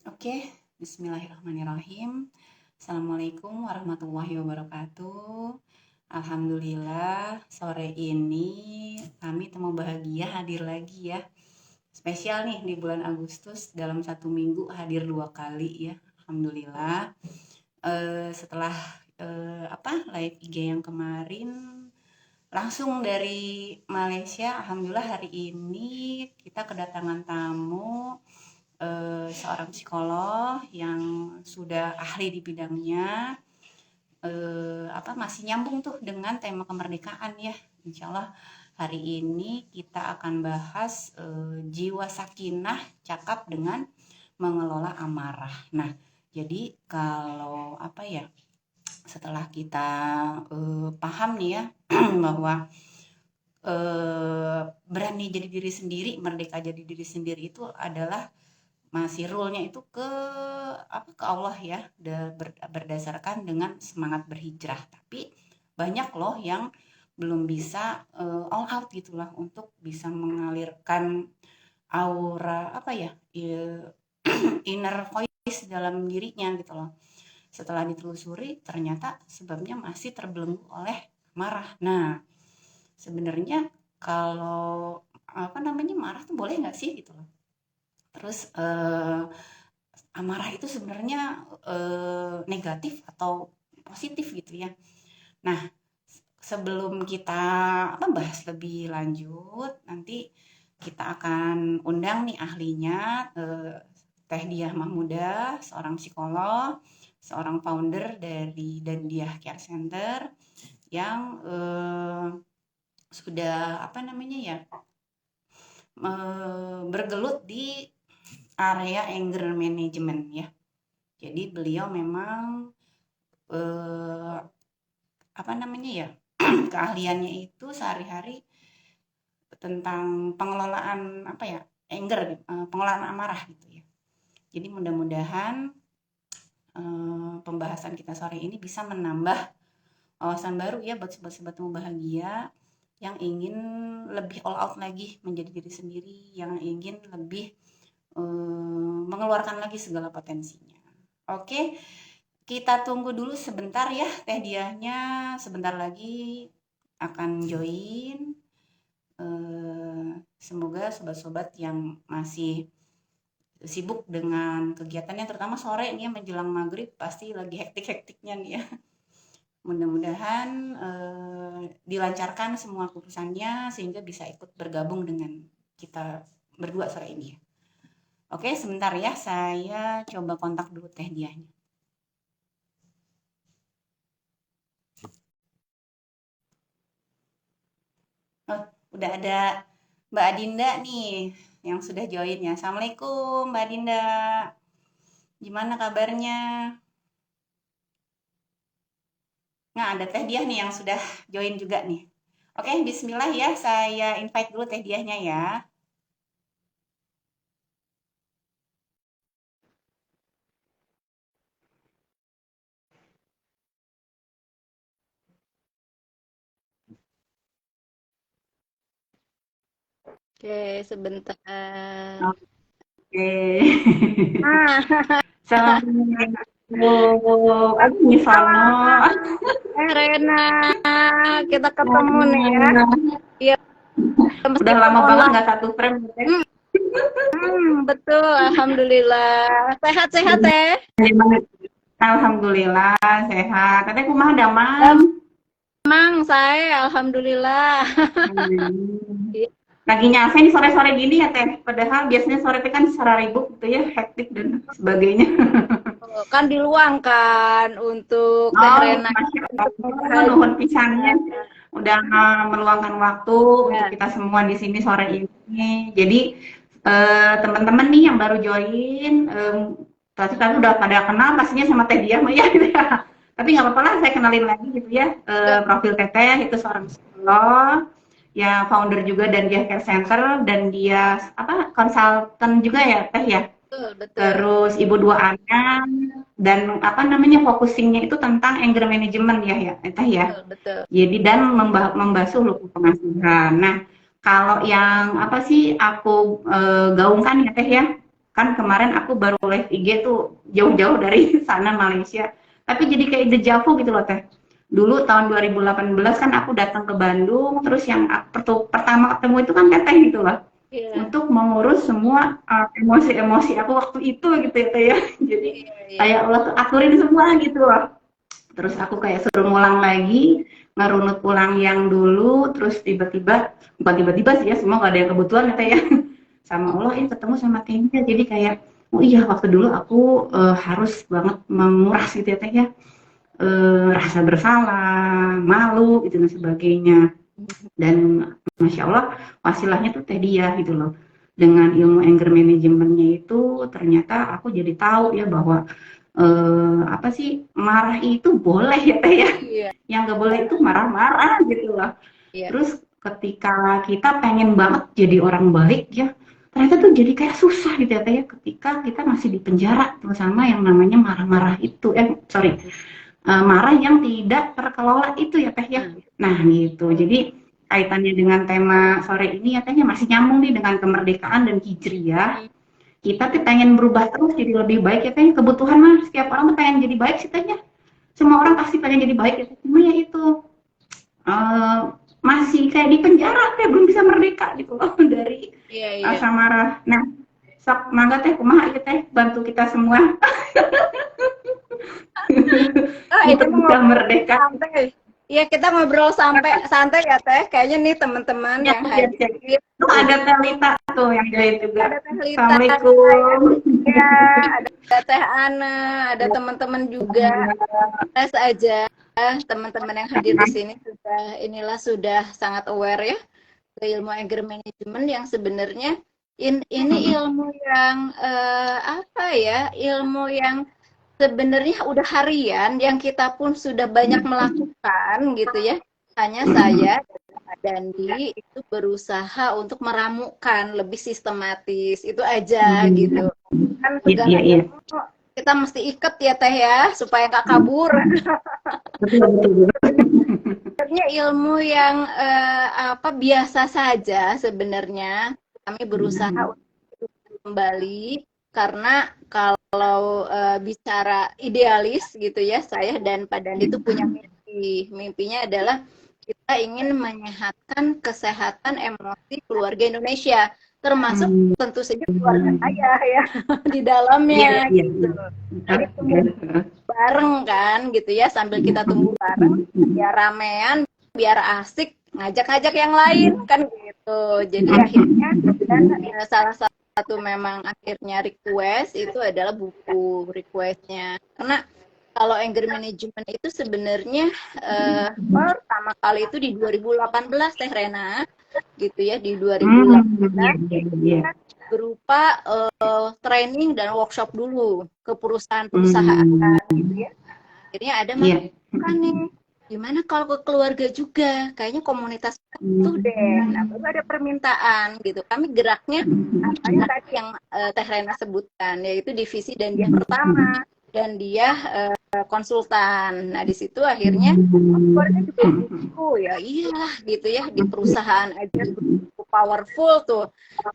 Oke, bismillahirrahmanirrahim. Assalamualaikum warahmatullahi wabarakatuh. Alhamdulillah, sore ini kami temu bahagia hadir lagi ya. Spesial nih di bulan Agustus, dalam satu minggu hadir 2 kali ya. Alhamdulillah. Setelah live IG yang kemarin, langsung dari Malaysia, alhamdulillah hari ini kita kedatangan tamu, seorang psikolog yang sudah ahli di bidangnya, masih nyambung tuh dengan tema kemerdekaan ya. Insya Allah hari ini kita akan bahas jiwa sakinah cakap dengan mengelola amarah. Nah, jadi kalau setelah kita paham nih ya bahwa berani jadi diri sendiri, merdeka jadi diri sendiri itu adalah masih rule-nya itu ke Allah ya, berdasarkan dengan semangat berhijrah. Tapi banyak loh yang belum bisa all out gitulah untuk bisa mengalirkan aura inner voice dalam dirinya gitu loh. Setelah ditelusuri ternyata sebabnya masih terbelenggu oleh marah. Nah, sebenarnya kalau marah tuh boleh nggak sih gitu loh. Terus amarah itu sebenarnya negatif atau positif gitu ya. Nah, sebelum kita bahas lebih lanjut, nanti kita akan undang nih ahlinya, Teh Diah Mahmudah, seorang psikolog, seorang founder dari Dandiah Care Center yang sudah bergelut di area anger management ya. Jadi beliau memang keahliannya itu sehari-hari tentang pengelolaan anger, pengelolaan amarah gitu ya. Jadi mudah-mudahan pembahasan kita sore ini bisa menambah wawasan baru ya buat sobat-sobat bahagia yang ingin lebih all out lagi menjadi diri sendiri, yang ingin lebih mengeluarkan lagi segala potensinya. Oke, kita tunggu dulu sebentar ya Teh Diahnya, sebentar lagi akan join. Semoga sobat-sobat yang masih sibuk dengan kegiatannya, terutama sore nih menjelang maghrib pasti lagi hektik-hektiknya nih ya. Mudah-mudahan dilancarkan semua urusannya sehingga bisa ikut bergabung dengan kita berdua sore ini ya. Oke, sebentar ya, saya coba kontak dulu Teh Diahnya. Oh, udah ada Mbak Adinda nih yang sudah join ya. Assalamualaikum Mbak Adinda. Gimana kabarnya? Nah, ada Teh Diah nih yang sudah join juga nih. Oke, bismillah ya, saya invite dulu Teh Diahnya ya. Oke, sebentar. Oke. Ah, Assalamualaikum. Aduh, Nifano. Rena, kita ketemu nih ya. Iya, Udah meskipun lama banget online. nggak satu frame. Hmm, betul, alhamdulillah. Sehat-sehat ya. Alhamdulillah sehat. Katanya kumaha damang. Emang saya, alhamdulillah. Iya, Lagi nyafe nih sore-sore gini ya Teh. Padahal biasanya sore teh kan secara ribut gitu ya, hektik dan sebagainya. kan diluangkan untuk Teh Oh, Rena Masya untuk Allah, nuhun berbahagia. pisannya. Udah meluangkan waktu untuk Ya, kita semua di sini sore ini. Jadi teman-teman nih yang baru join, pasti kan udah pada kenal pastinya sama Teh Diah mah ya gitu ya. Tapi nggak apa-apa lah, saya kenalin lagi gitu ya. Profil Teteh itu seorang psikolog, ya founder juga dan dia care center dan dia konsultan juga ya Teh ya. betul, betul, Terus ibu dua anak dan focusingnya itu tentang anger management ya ya Teh ya. betul, betul. Jadi dan membasuh luka pengasuhan. Nah, kalau yang apa sih aku gaungkan ya Teh ya, kan kemarin aku baru live IG tuh jauh-jauh dari sana Malaysia, tapi jadi kayak dejavu gitu loh Teh. Dulu tahun 2018 kan aku datang ke Bandung, terus yang pertama ketemu itu kan Teteh gitu loh, Iya, untuk mengurus semua emosi-emosi aku waktu itu gitu ya Teh ya. Jadi iya, iya. kayak Allah tuh aturin semua gitu loh. Terus aku kayak suruh ngulang lagi, ngerunut ulang yang dulu, terus tiba-tiba, bukan tiba-tiba sih ya, semua gak ada yang kebetulan ya Teh ya. Sama Allah ini ketemu sama Teh, jadi kayak, oh iya waktu dulu aku harus banget menguras gitu ya Teh ya, rasa bersalah, malu gitu dan sebagainya. Dan Masya Allah wasilahnya tuh teh dia gitu loh. Dengan ilmu anger manajemennya itu ternyata aku jadi tahu ya bahwa apa sih, marah itu boleh ya teh ya. Iya, Yang nggak boleh itu marah-marah gitu loh. iya. Terus ketika kita pengen banget jadi orang baik ya, ternyata tuh jadi kayak susah gitu ya teh ya, ketika kita masih di penjara terutama yang namanya marah-marah itu, sorry, marah yang tidak terkelola itu ya Teh ya. Nah gitu, jadi kaitannya dengan tema sore ini ya Teh ya, masih nyambung nih dengan kemerdekaan dan hijriyah. Kita tuh pengen berubah terus jadi lebih baik ya Teh. Kebutuhan mah setiap orang tuh pengen jadi baik sih Teh ya. Semua orang pasti pengen jadi baik ya Teh. Cuma ya itu uh, masih kayak di penjara Teh, belum bisa merdeka gitu loh dari Iya, iya. rasa marah. Nah, sok mangga Teh kumaha ya Teh, bantu kita semua Ah, ini untuk mau bisa ngobrol merdeka. santai. Iya, kita ngobrol sampai santai ya, Teh. Kayaknya nih teman-teman Ya, yang ya, ya. hadir Tuh ada Telita tuh yang jahit juga. ada Teh Lita, Assalamualaikum. ya, ada Teh Ana, ada teman-teman juga. Tes aja teman-teman yang hadir di sini sudah sangat aware ya ke ilmu anger management yang sebenarnya ini ilmu yang apa ya, ilmu yang sebenarnya udah harian yang kita pun sudah banyak melakukan gitu ya. Hanya saya dan Pak Dandi itu berusaha untuk meramukan lebih sistematis. Itu aja gitu. Kan Iya, segala iya, iya. ilmu kita mesti iket ya Teh ya supaya nggak kabur. Betul, betul, betul. Sebenarnya ilmu yang apa biasa saja sebenarnya kami berusaha untuk kembali karena kalau bicara idealis gitu ya, saya dan Pak Dandi itu punya mimpi. Mimpinya adalah kita ingin menyehatkan kesehatan emosi keluarga Indonesia, termasuk tentu saja keluarga saya ya di Iya, dalamnya iya, gitu. iya. Jadi tumbuh bareng kan gitu ya, sambil kita tumbuh bareng biar ramean, biar asik, ngajak-ngajak yang lain kan gitu. Jadi akhirnya dan salah satu memang akhirnya request itu adalah buku requestnya. Karena kalau anger management itu sebenarnya pertama kali itu di 2018 Teh Rena gitu ya, di 2018 Iya, iya. berupa training dan workshop dulu ke perusahaan-perusahaan gitu ya. Akhirnya ada masukan nih, gimana kalau ke keluarga juga, kayaknya komunitas itu deh. Nah, baru ada permintaan gitu. Kami geraknya apa yang tadi yang Teh Rena sebutkan, yaitu divisi dan dia pertama dan dia konsultan. Nah, di situ akhirnya keluarga juga butuh ya, iyalah gitu ya, di perusahaan aja powerful tuh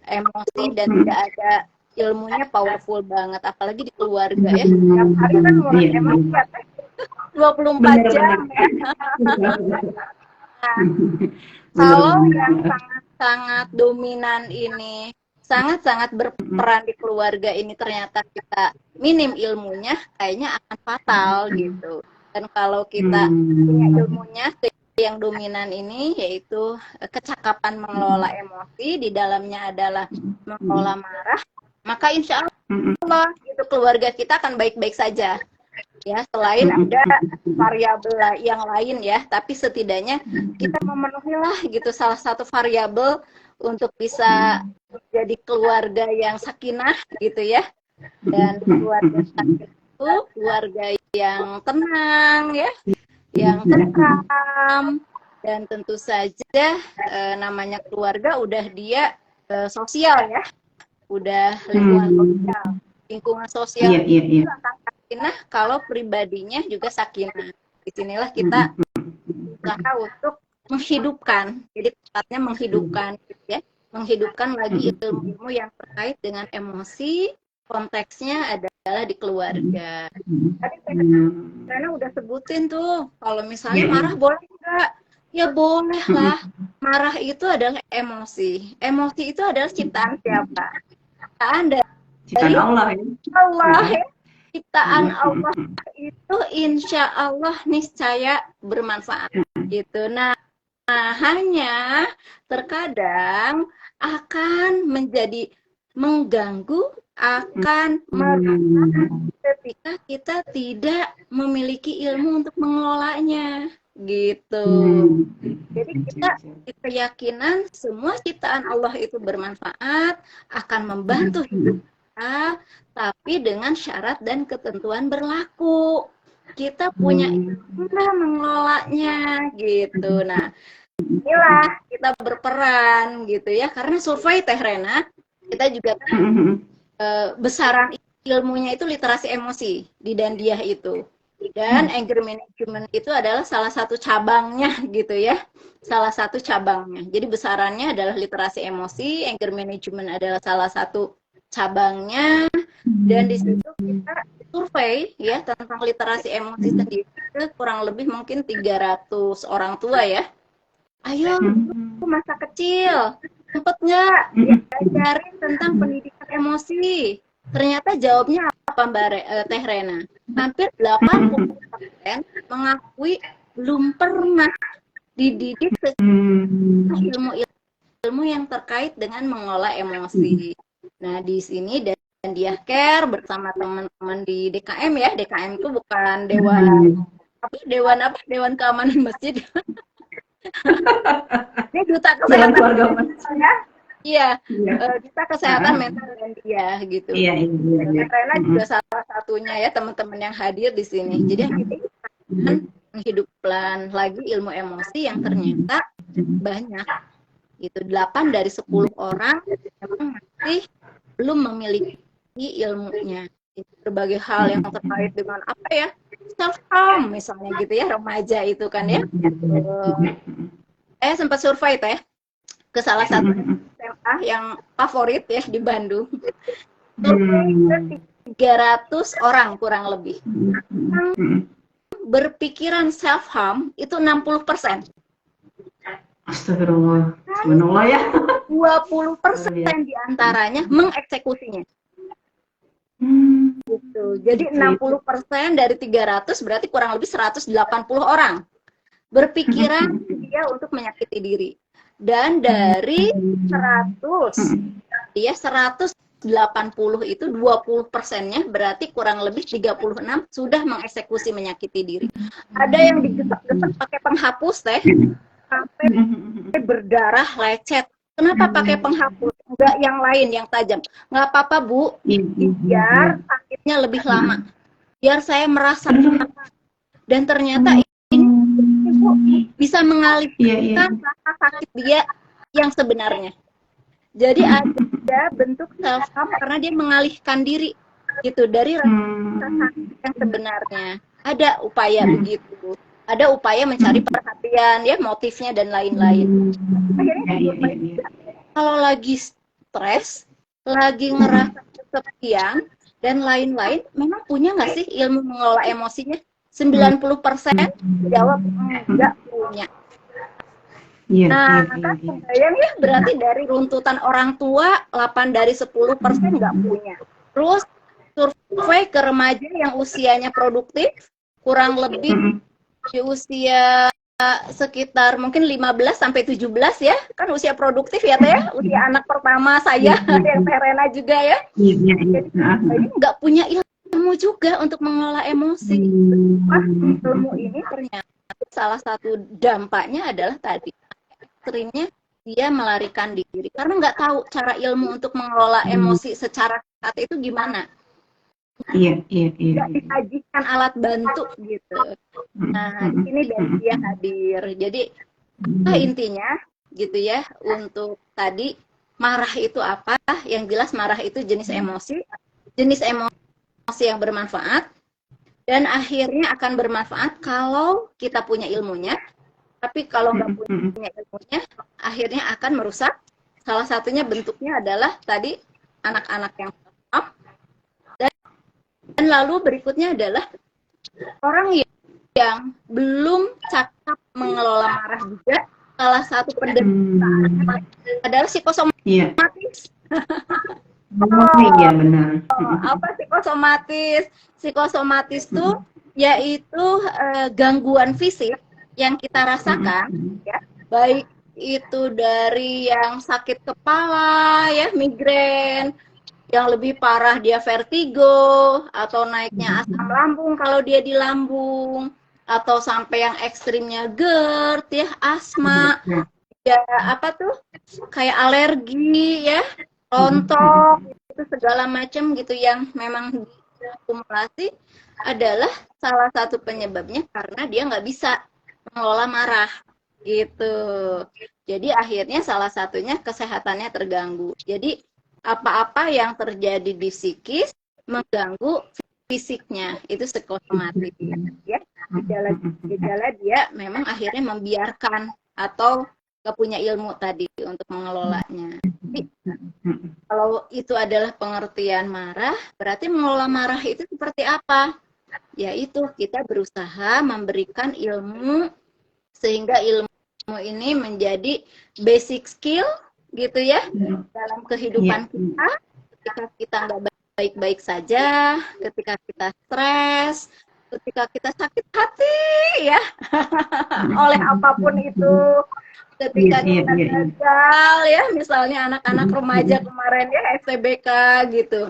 emosi dan tidak ada ilmunya powerful banget, apalagi di keluarga ya. Setiap hari kan nguras emosi ya, 24 jam ya. Nah, kalau yang sangat-sangat dominan ini sangat-sangat berperan di keluarga ini ternyata kita minim ilmunya, kayaknya akan fatal gitu. Dan kalau kita punya ilmunya yang dominan ini yaitu kecakapan mengelola emosi, di dalamnya adalah mengelola marah, maka insya Allah itu keluarga kita akan baik-baik saja. Ya, selain ada variabel yang lain ya, tapi setidaknya kita memenuhi lah gitu salah satu variabel untuk bisa jadi keluarga yang sakinah gitu ya. Dan keluarga sakinah itu keluarga yang tenang ya, yang tentram, dan tentu saja namanya keluarga udah dia sosial ya, udah lingkungan sosial itu akan sakinah kalau pribadinya juga sakinah. Disinilah kita berusaha untuk menghidupkan, jadi tepatnya menghidupkan gitu ya, menghidupkan lagi ilmu-ilmu yang terkait dengan emosi konteksnya adalah di keluarga. Tadi karena udah sebutin tuh, kalau misalnya marah boleh nggak? Ya boleh lah. Marah itu adalah emosi. Emosi itu adalah ciptaan siapa? Ciptaan Ciptaan dari Allah ya. Allah ya. Ciptaan Allah itu insya Allah niscaya bermanfaat gitu. Nah, hanya terkadang akan menjadi mengganggu, akan merusak ketika kita tidak memiliki ilmu untuk mengelolanya gitu. Jadi kita keyakinan semua ciptaan Allah itu bermanfaat, akan membantu hidup kita, tapi dengan syarat dan ketentuan berlaku. Kita punya ilmu mengelolanya gitu. Nah, inilah kita berperan gitu ya. Karena survei Teh Rena, kita juga besaran ilmunya itu literasi emosi di Dandiah itu. Dan anger management itu adalah salah satu cabangnya gitu ya. Salah satu cabangnya. Jadi besarannya adalah literasi emosi, anger management adalah salah satu cabangnya, dan di situ kita survei ya tentang literasi emosi sendiri kurang lebih mungkin 300 orang tua ya. Ayo, masa kecil sempet nggak diajarin tentang pendidikan emosi? Ternyata jawabnya apa Mbak Teh Rena? Hampir 80% mengakui belum pernah dididik ilmu yang terkait dengan mengolah emosi. Nah, di sini Dandiah Care bersama teman-teman di DKM ya. DKM itu bukan Dewan Keamanan Masjid. Ini duta kesehatan keluarga ya. Iya, duta kesehatan mental Dandiah gitu. Rena juga salah satunya ya teman-teman yang hadir di sini. Jadi kita menghidupkan lagi ilmu emosi yang ternyata banyak. Itu 8 dari 10 orang memang masih belum memiliki ilmunya. Berbagai hal yang terkait dengan apa ya, self harm misalnya gitu ya, remaja itu kan ya. Sempat survei Teh ke salah satu SMA yang favorit ya di Bandung. 300 orang kurang lebih. Yang berpikiran self harm itu 60%. Astagfirullah. Subhanallah ya. 20% diantaranya mengeksekusinya. Gitu. Jadi 60% dari 300 berarti kurang lebih 180 orang berpikiran dia untuk menyakiti diri. Dan dari 100 dia 180 itu 20%-nya berarti kurang lebih 36 sudah mengeksekusi menyakiti diri. Ada yang digesek-gesek pakai penghapus Teh sampai berdarah lecet. Kenapa pakai penghapus? Enggak yang lain yang tajam. Nggak apa-apa Bu, biar sakitnya lebih lama. Biar saya merasa dan ternyata ini Bu bisa mengalihkan rasa sakit dia yang sebenarnya. Jadi ada bentuk self harm karena dia mengalihkan diri gitu dari rasa sakit yang sebenarnya. Ada upaya begitu. Ada upaya mencari perhatian ya, motifnya dan lain-lain. Akhirnya kalau lagi stres, lagi ngerasa kesepian dan lain-lain, memang punya nggak sih ilmu mengelola emosinya? 90% jawab nggak punya. Nah, kan kebayang ya berarti dari runtutan orang tua 8 dari 10% nggak punya. Terus survei ke remaja yang usianya produktif kurang lebih di usia sekitar mungkin 15 sampai 17 ya. Kan usia produktif ya Teh, usia anak pertama saya yang Teh Rena juga ya. Jadi nggak punya ilmu juga untuk mengelola emosi. Ilmu ini ternyata salah satu dampaknya adalah tadi seringnya dia melarikan diri karena nggak tahu cara ilmu untuk mengelola emosi secara saat itu gimana. Nggak disajikan alat bantu gitu. Nah, di sini dia hadir. Jadi intinya gitu ya, untuk tadi marah itu apa? Yang jelas marah itu jenis emosi yang bermanfaat dan akhirnya akan bermanfaat kalau kita punya ilmunya. Tapi kalau nggak punya ilmunya, akhirnya akan merusak. Salah satunya bentuknya adalah tadi anak-anak yang Dan lalu berikutnya adalah orang yang belum cakap mengelola marah juga, salah satu penderitaan adalah Iya. psikosomatis. Oh iya benar. Apa psikosomatis? Psikosomatis itu yaitu gangguan fisik yang kita rasakan, ya, baik itu dari yang sakit kepala, ya, migrain, yang lebih parah dia vertigo, atau naiknya asam lambung kalau dia di lambung, atau sampai yang ekstrimnya GERD, ya, asma, ya, apa tuh, kayak alergi, ya, rontok, itu segala macam gitu yang memang diakumulasi adalah salah satu penyebabnya karena dia nggak bisa mengelola marah gitu. Jadi akhirnya salah satunya kesehatannya terganggu. Jadi apa-apa yang terjadi di psikis mengganggu fisiknya, itu psikosomatis, ya. Gejala dia memang akhirnya membiarkan atau gak punya ilmu tadi untuk mengelolanya. Jadi kalau itu adalah pengertian marah, berarti mengelola marah itu seperti apa? Yaitu kita berusaha memberikan ilmu sehingga ilmu ini menjadi basic skill gitu ya dalam kehidupan kita. Ketika kita nggak baik-baik saja, ketika kita stres, ketika kita sakit hati ya oleh apapun itu, ketika kita gagal ya, misalnya anak-anak remaja kemarin ya STBK gitu,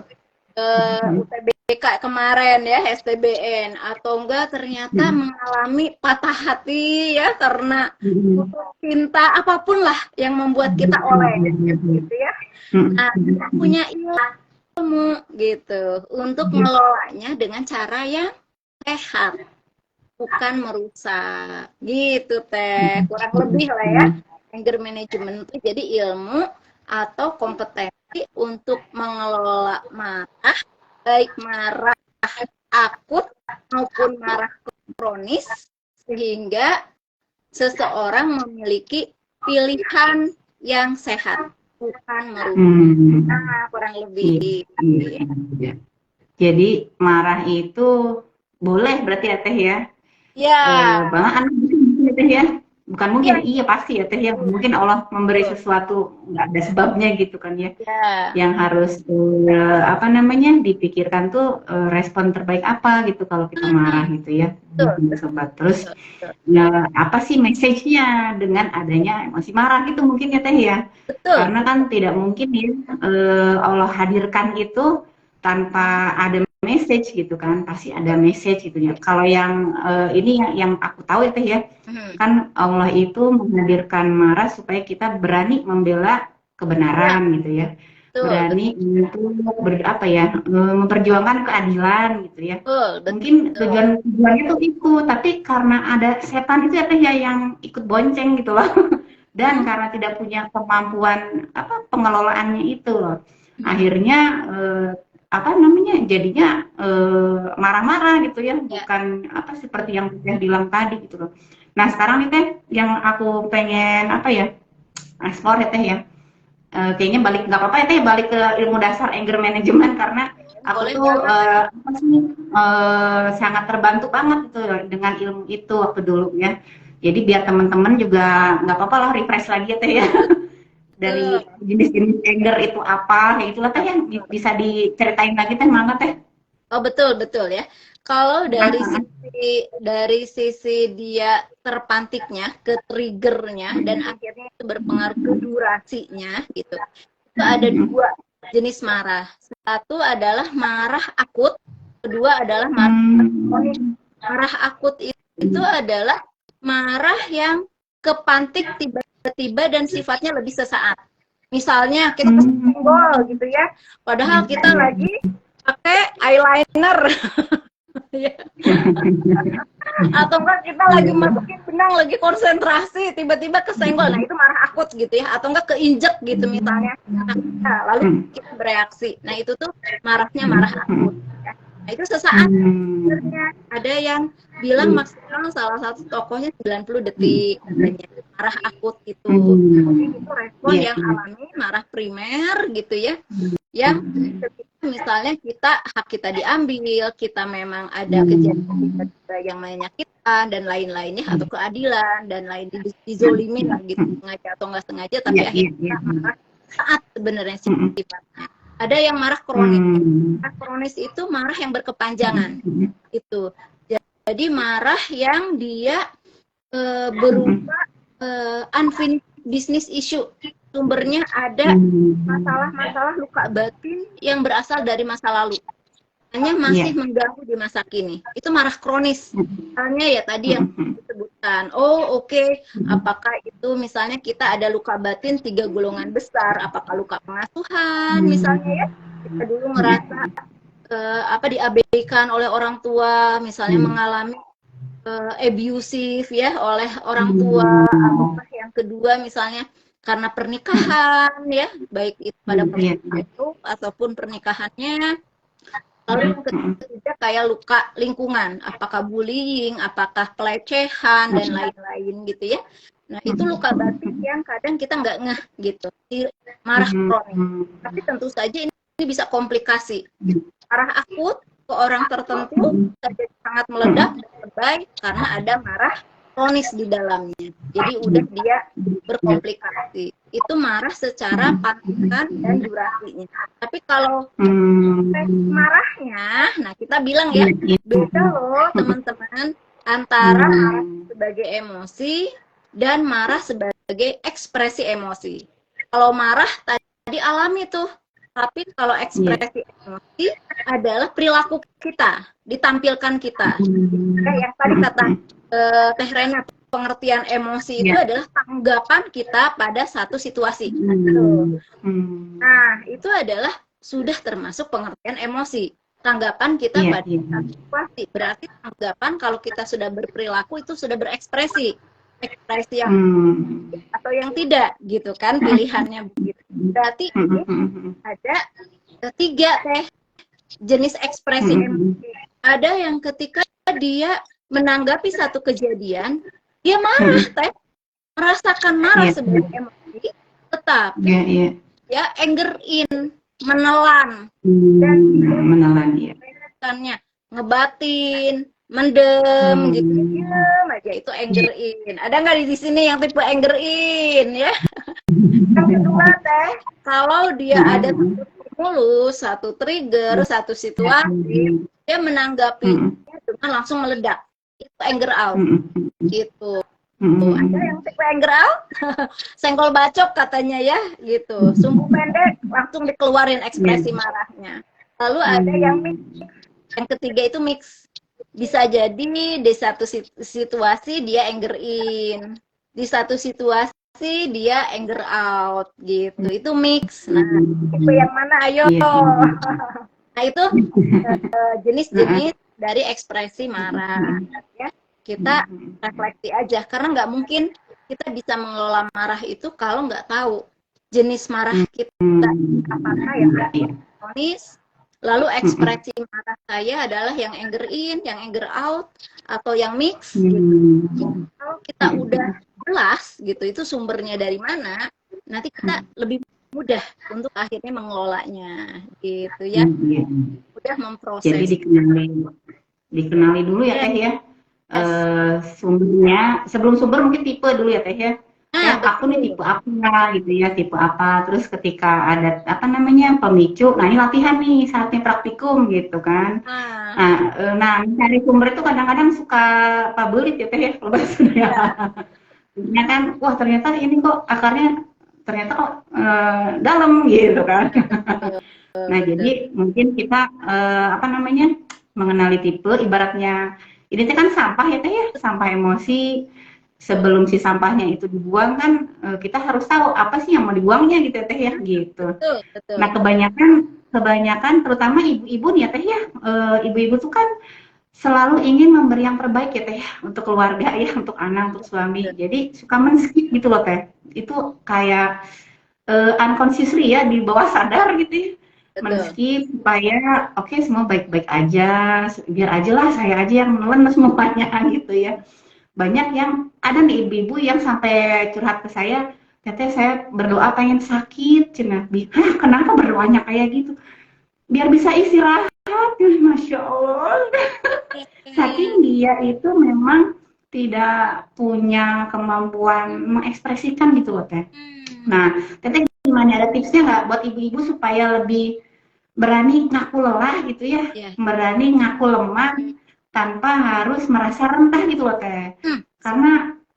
UTBK kemarin ya, STBN, atau enggak ternyata mengalami patah hati ya karena cinta, apapun lah yang membuat kita oleh gitu ya. Nah, kita punya ilmu gitu untuk mengelolanya dengan cara yang sehat, bukan merusak gitu Teh, kurang lebih lah ya. Anger management itu jadi ilmu atau kompetensi untuk mengelola marah, baik marah akut maupun marah kronis, sehingga seseorang memiliki pilihan yang sehat, bukan merusak. Nah, kurang lebih. Jadi marah itu boleh berarti ya Teh ya? Ya. Bahkan Teh ya. Bukan mungkin, iya pasti ya Teh ya. Mungkin Allah memberi sesuatu, nggak ada sebabnya gitu kan ya. Yang harus apa namanya dipikirkan tuh respon terbaik apa gitu kalau kita marah gitu ya. Sobat. Terus ya, apa sih message-nya dengan adanya emosi marah gitu mungkin ya Teh ya. Karena kan tidak mungkin ya Allah hadirkan itu tanpa ada message gitu kan, pasti ada message gitu ya. Kalau yang ini yang aku tahu ya Teh ya, kan Allah itu menghadirkan marah supaya kita berani membela kebenaran gitu ya, berani untuk apa ya, memperjuangkan keadilan gitu ya. Mungkin tujuannya tuh itu, tapi karena ada setan itu ya Teh ya yang ikut bonceng gitu loh, dan karena tidak punya kemampuan apa pengelolaannya itu loh, akhirnya apa namanya jadinya marah-marah gitu ya, bukan apa seperti yang saya bilang tadi gitu loh. Nah sekarang nih Teh yang aku pengen apa ya eksplor ya Teh ya, kayaknya balik nggak apa-apa ya Teh balik ke ilmu dasar anger management karena aku tuh sangat terbantu banget gitu dengan ilmu itu waktu dulu ya. Jadi biar teman-teman juga nggak apa-apa lah refresh lagi ya Teh ya. Dari jenis-jenis anger itu apa, kayak itulah Teh yang bisa diceritain lagi Teh, mangga Teh. Oh betul ya. Kalau dari sisi dia terpantiknya ke triggernya dan akhirnya itu berpengaruh ke durasinya gitu. Itu ada dua jenis marah. Satu adalah marah akut, kedua adalah marah kronis. Marah akut itu adalah marah yang kepantik tiba-tiba dan sifatnya lebih sesaat. Misalnya kita kesenggol gitu ya, padahal kita lagi pakai eyeliner. Atau enggak kita lagi masukin benang, lagi konsentrasi, tiba-tiba kesenggol. Nah, itu marah akut gitu ya. Atau enggak keinjek gitu misalnya. Nah, lalu kita bereaksi. Nah, itu tuh marahnya marah akut. Nah, itu sesaat Hmm. sebenarnya. Ada yang bilang maksimal salah satu tokohnya 90 detik katanya. Marah akut itu. Jadi itu respon Iya, yang iya. alami, marah primer gitu ya. Yang ketika misalnya hak kita diambil, kita memang ada kejadian tiba-tiba yang menyakitkan dan lain-lainnya, atau keadilan dan lain dizolimin lah gitu, sengaja atau nggak sengaja, tapi Iya, iya, akhirnya iya. kita marah saat sebenarnya Mm-mm. sifatnya. Ada yang marah kronis. Marah kronis itu marah yang berkepanjangan. Itu. Jadi marah yang dia berupa unfinished business issue. Sumbernya ada masalah-masalah luka batin yang berasal dari masa lalu. Hanya masih mengganggu di masa kini. Itu marah kronis. Misalnya ya tadi yang disebutkan. Oh, oke. Apakah itu misalnya kita ada luka batin 3 golongan besar. Apakah luka pengasuhan misalnya ya. Kita dulu ngerasa diabaikan oleh orang tua, misalnya mengalami abusive ya oleh orang tua, ataukah yang kedua misalnya karena pernikahan ya, baik itu pada pernikahan itu ataupun pernikahannya. Lalu yang ketiga kayak luka lingkungan, apakah bullying, apakah pelecehan dan lain-lain gitu ya. Nah, itu luka batin yang kadang kita nggak ngeh gitu, marah kronis. Tapi tentu saja ini bisa komplikasi. Marah akut ke orang tertentu jadi sangat meledak dan lebay karena ada marah kronis di dalamnya. Jadi udah dia berkomplikasi. Itu marah secara panggilan dan durasinya. Tapi kalau marahnya, nah kita bilang ya, beda loh teman-teman antara marah sebagai emosi dan marah sebagai ekspresi emosi. Kalau marah tadi alami tuh, tapi kalau ekspresi emosi adalah perilaku kita, ditampilkan kita. Yang tadi kata Teh Rena, pengertian emosi itu adalah tanggapan kita pada satu situasi. Nah, itu adalah sudah termasuk pengertian emosi. Tanggapan kita pada satu situasi. Berarti tanggapan kalau kita sudah berperilaku itu sudah berekspresi. Ekspresi yang atau yang tidak gitu kan pilihannya begitu. Berarti ada 3 jenis ekspresi emosi. Ada yang ketika dia menanggapi satu kejadian, dia marah, merasakan marah sebagai emosi, tetapi ya anger in, menelan, dan menelan ya. Ngebatin, mendem gitu, diem aja, itu anger in. Ada nggak di sini yang tipe anger in ya? Yang kedua kalau dia ada satu stimulus, satu trigger, satu situasi, dia menanggapinya dengan langsung meledak, itu anger out gitu. Ada yang tipe anger out, senggol bacok katanya ya gitu, sumbu pendek langsung dikeluarin ekspresi marahnya. Lalu ada yang mix, yang ketiga itu mix, bisa jadi di satu situasi dia anger in, di satu situasi dia anger out gitu, itu mix. Nah, tipe yang mana ayo? Nah, itu jenis-jenis dari ekspresi marah ya. Kita refleksi aja, karena nggak mungkin kita bisa mengelola marah itu kalau nggak tahu jenis marah kita apakah yang kronis, lalu ekspresi marah saya adalah yang anger in, yang anger out, atau yang mix gitu. Kalau kita udah jelas gitu itu sumbernya dari mana, nanti kita lebih mudah untuk akhirnya mengelolanya gitu ya. Udah memproses. Jadi dikenali dulu ya Teh ya. Sumbernya, sebelum sumber mungkin tipe dulu ya Teh ya. Aku nih tipe apa gitu ya, tipe apa. Terus ketika ada apa namanya pemicu, nah ini latihan nih, saatnya praktikum gitu kan. Nah mencari sumber itu kadang-kadang suka pabelit ya Teh ya, kalau bahasanya. Ya kan, wah ternyata ini kok akarnya ternyata kok dalam gitu kan. Nah jadi mungkin kita apa namanya mengenali tipe, ibaratnya ini kan sampah ya Teh ya, sampah emosi. Sebelum si sampahnya itu dibuang kan kita harus tahu apa sih yang mau dibuangnya gitu ya Teh ya gitu. Betul. Nah kebanyakan terutama ibu-ibu nih ya Teh ya, ibu-ibu tuh kan selalu ingin memberi yang terbaik ya Teh ya, untuk keluarga ya, untuk anak, untuk suami. Jadi suka men-skip gitu loh Teh. Itu kayak unconsciously ya, di bawah sadar gitu ya. betul. meski supaya oke semua baik-baik aja, biar aja lah saya aja yang nelen semuanya gitu ya. Banyak yang ada nih ibu-ibu yang sampai curhat ke saya, "Teteh saya berdoa pengen sakit," cenah. "Hah, kenapa berdoanya kayak gitu?" "Biar bisa istirahat." Masya Allah. Saking dia itu memang tidak punya kemampuan mengekspresikan gitu loh Teh. Hmm. Nah, Teteh gimana, ada tipsnya nggak buat ibu-ibu supaya lebih berani ngaku lelah gitu ya, Ya. berani ngaku lemah tanpa harus merasa rendah gitu loh Teh. Hmm. Karena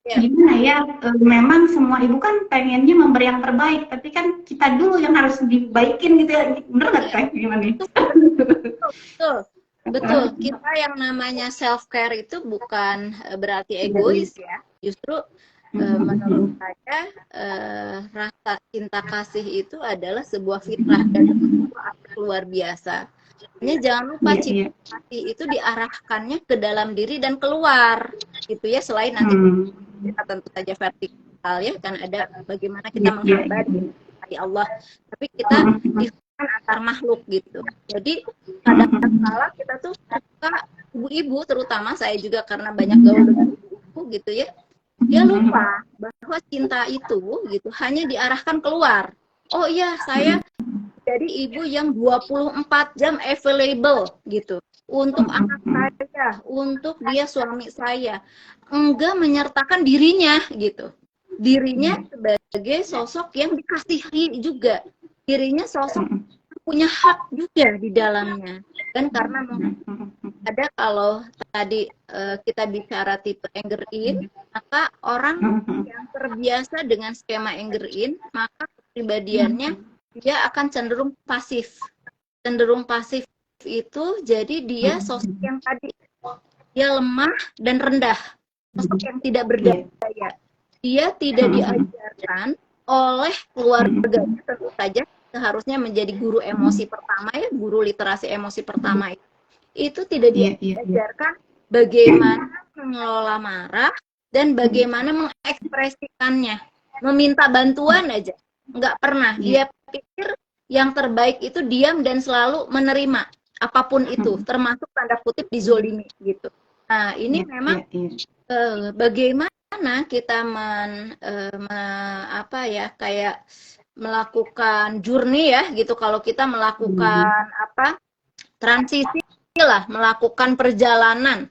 Ya. gimana ya, memang semua ibu kan pengennya memberi yang terbaik, tapi kan kita dulu yang harus dibaikin gitu ya, bener nggak Ya. Teh? Gimana nih? Betul, betul. Kita yang namanya self care itu bukan berarti egois ya. Justru menurut saya rasa cinta kasih itu adalah sebuah fitrah dan sebuah aspek luar biasa. Hanya jangan lupa Iya, iya. cinta kasih itu diarahkannya ke dalam diri dan keluar, gitu ya. Selain nanti Hmm. kita tentu saja vertikal ya, kan ada bagaimana kita Iya, iya, menghamba iya. di Allah, tapi kita antar makhluk gitu. Jadi kadang kala kita tuh suka, ibu-ibu terutama saya juga karena banyak gaul dengan ibu-ibu gitu ya, dia lupa bahwa cinta itu gitu hanya diarahkan keluar. Oh iya, saya jadi ibu yang 24 jam available gitu untuk anak saya, untuk dia suami saya. Enggak menyertakan dirinya gitu. Dirinya sebagai sosok yang dikasihi juga. Dirinya sosok punya hak juga di dalamnya. Dan karena ada kalau tadi kita bicara tipe anger in, maka orang yang terbiasa dengan skema anger in, maka kepribadiannya dia akan cenderung pasif. Cenderung pasif itu jadi dia sosok yang tadi dia lemah dan rendah, sosok yang tidak berdaya. Dia tidak diajarkan oleh keluarganya, tentu saja seharusnya menjadi guru emosi pertama ya, guru literasi emosi pertama itu tidak diajarkan bagaimana mengelola marah dan bagaimana mengekspresikannya. Meminta bantuan aja, nggak pernah. Dia pikir yang terbaik itu diam dan selalu menerima apapun itu, termasuk tanda kutip dizolimi gitu. Nah, ini memang bagaimana kita apa ya, kayak melakukan journey ya gitu. Kalau kita melakukan apa transisi lah, melakukan perjalanan,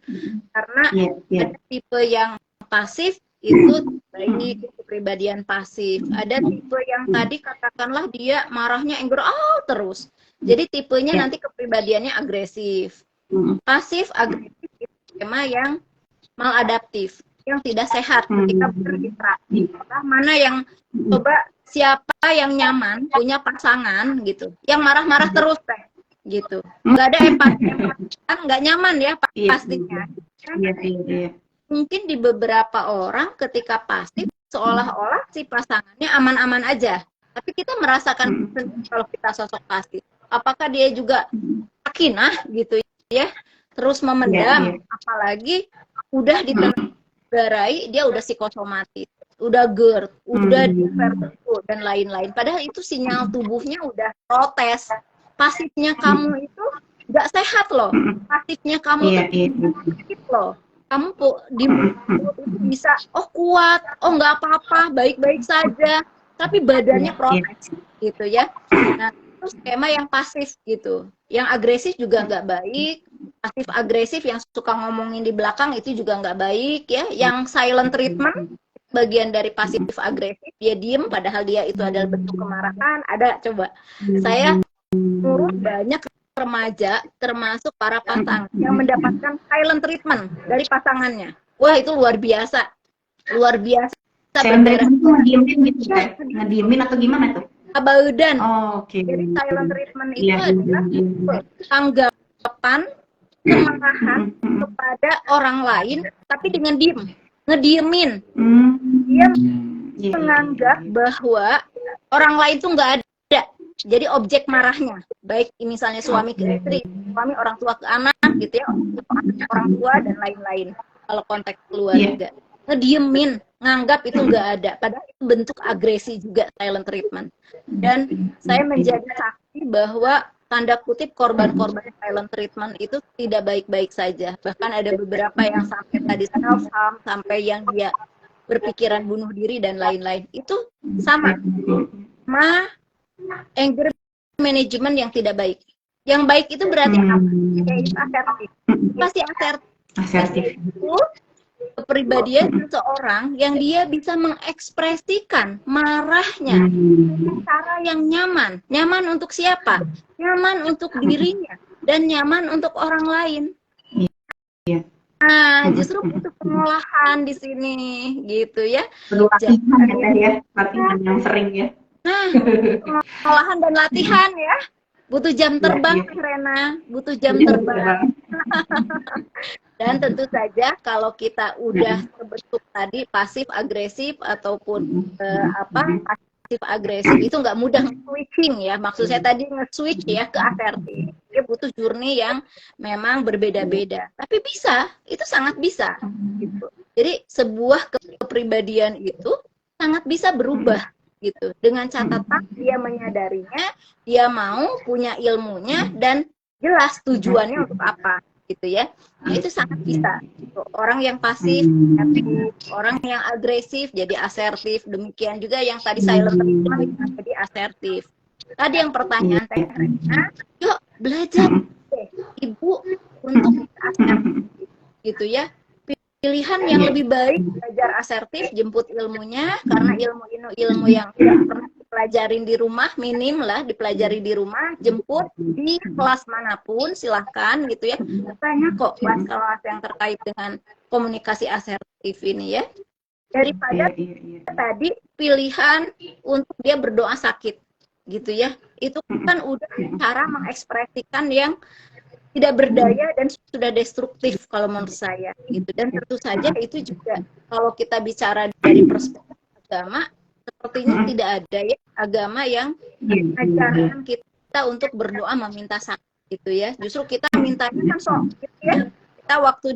karena ada tipe yang pasif itu baik kepribadian pasif, ada tipe yang tadi katakanlah dia marahnya anger terus, jadi tipenya nanti kepribadiannya agresif. Pasif agresif itu skema yang maladaptif, yang tidak sehat ketika berinteraksi. Mana yang coba siapa yang nyaman punya pasangan gitu, yang marah-marah terus teh gitu, nggak ada empati kan nggak nyaman ya pastinya. Mungkin di beberapa orang ketika pasif seolah-olah si pasangannya aman-aman aja, tapi kita merasakan kalau kita sosok pasif, apakah dia juga sakinah gitu ya, terus memendam, apalagi udah ditengarai dia udah psikosomatis, udah GERD, udah hipertensi dan lain-lain, padahal itu sinyal tubuhnya udah protes. Pasifnya kamu itu nggak sehat loh, pasifnya kamu tuh sakit loh, kamu di mulut itu bisa kuat, nggak apa-apa, baik-baik saja, tapi badannya protes gitu ya. Nah itu skema yang pasif gitu, yang agresif juga nggak baik. Pasif agresif yang suka ngomongin di belakang itu juga nggak baik ya. Yang silent treatment bagian dari pasif agresif, dia diem padahal dia itu adalah bentuk kemarahan. Ada coba saya turut banyak remaja termasuk para pasangan yang mendapatkan silent treatment dari pasangannya. Wah itu luar biasa, luar biasa. Silent treatment itu ngediemin gitu ya? Ngediemin atau gimana tuh? Abaudan. Jadi silent treatment itu adalah tanggapan kemarahan kepada orang lain tapi dengan diem, ngediemin. Dia menganggap bahwa orang lain tuh nggak ada. Jadi objek marahnya, baik misalnya suami ke istri, suami orang tua ke anak gitu ya, orang tua dan lain-lain. Kalau konteks keluarga, ngediemin, nganggap itu nggak ada, padahal itu bentuk agresi juga silent treatment. Dan saya menjadi saksi bahwa tanda kutip korban-korban silent treatment itu tidak baik-baik saja. Bahkan ada beberapa yang sampai tadi self harm, sampai yang dia berpikiran bunuh diri dan lain-lain. Itu sama anger management yang tidak baik. Yang baik itu berarti apa? Yaitu asertif. Pasti asertif itu kepribadian seseorang yang dia bisa mengekspresikan marahnya dengan cara yang nyaman. Nyaman untuk siapa? Nyaman untuk dirinya dan nyaman untuk orang lain. Nah, justru itu pengolahan di sini, gitu ya. Perlu latihan ya, latihan yang sering ya. Nah, pengolahan dan latihan ya. Butuh jam terbang, Rena. Butuh jam terbang. Dan tentu saja kalau kita udah terbentuk tadi pasif agresif ataupun pasif agresif itu nggak mudah switching ya. Maksud saya tadi nge-switch ya ke asertif. Dia butuh journey yang memang berbeda-beda. Tapi bisa, itu sangat bisa. Gitu. Jadi sebuah kepribadian itu sangat bisa berubah. Gitu. Dengan catatan dia menyadarinya, dia mau punya ilmunya dan jelas tujuannya untuk apa, gitu ya. Nah, itu sangat bisa. Gitu. Orang yang pasif, orang yang agresif jadi asertif, demikian juga yang tadi silent jadi asertif. Tadi yang pertanyaan saya, yuk belajar ibu untuk asertif, gitu ya. Pilihan yang lebih baik belajar asertif, jemput ilmunya, karena ilmu yang tidak pernah dipelajarin di rumah, minim lah dipelajari di rumah, jemput di kelas manapun, silahkan gitu ya. Banyak kok kelas-kelas yang terkait dengan komunikasi asertif ini ya. Daripada tadi pilihan untuk dia berdoa sakit gitu ya. Itu kan udah cara mengekspresikan yang tidak berdaya dan sudah destruktif kalau menurut saya gitu. Dan tentu saja itu juga kalau kita bicara dari perspektif agama, sepertinya tidak ada ya agama yang mengajarkan kita untuk berdoa meminta sakit gitu ya. Justru kita mintanya kan sok gitu ya. Kita waktu